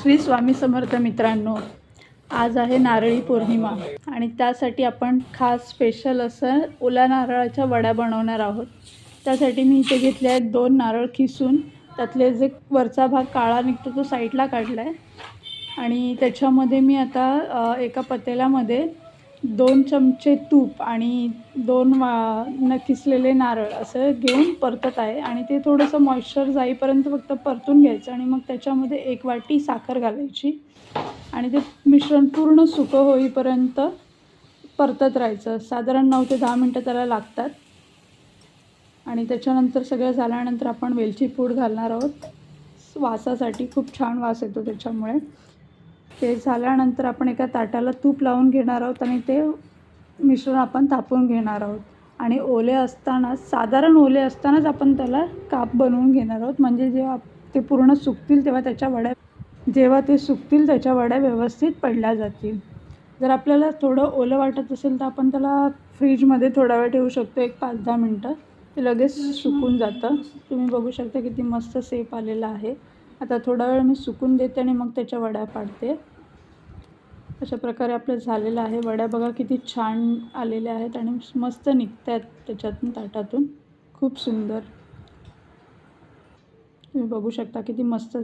श्री स्वामी समर्थ मित्रांनो, आज आहे नारळी पौर्णिमा आणि त्यासाठी आपण खास स्पेशल असं ओल्या नारळाच्या वड्या बनवणार आहोत। त्यासाठी मी इथे घेतले आहेत 2 नारळ किसून त्यातले जे वरचा भाग काळा निघतो तो साईडला काढला आहे आणि त्याच्यामध्ये मी आता एका पतेल्यामध्ये 2 चमचे तूप आणि 2 किसलेले नारळ असं घेऊन परतत आहे आणि ते थोडंसं मॉइश्चर जाईपर्यंत फक्त परतून घ्यायचं आणि मग त्याच्यामध्ये 1 वाटी साखर घालायची आणि ते मिश्रण पूर्ण सुकं होईपर्यंत परतत राहायचं। साधारण 9 ते 10 मिनटं त्याला लागतात आणि त्याच्यानंतर सगळं झाल्यानंतर आपण वेलची पूड घालणार आहोत वासासाठी। खूप छान वास येतो त्याच्यामुळे। ते झाल्यानंतर आपण एका ताटाला तूप लावून घेणार आहोत आणि ते मिश्रण आपण तापवून घेणार आहोत आणि ओले असतानाच साधारण ओले असतानाच आपण त्याला काप बनवून घेणार आहोत, म्हणजे जेव्हा ते पूर्ण सुकतील तेव्हा त्याच्या वड्या व्यवस्थित पडल्या जातील। जर आपल्याला थोडं ओलं वाटत असेल तर आपण त्याला फ्रीजमध्ये थोडा वेळ ठेवू शकतो, 1-5-10 मिनटं। ते लगेच सुकून जातं। तुम्ही बघू शकता किती मस्त शेप आलेला आहे। आता थोडा वेळ मी सुकून देते आणि मग त्याच्या वड्या पाडते। अशा प्रकारे आपलं झालेलं आहे। वड्या बघा किती छान आलेल्या आहेत आणि मस्त निघतात त्याच्यातून ताटातून, खूप सुंदर। तुम्ही बघू शकता किती मस्त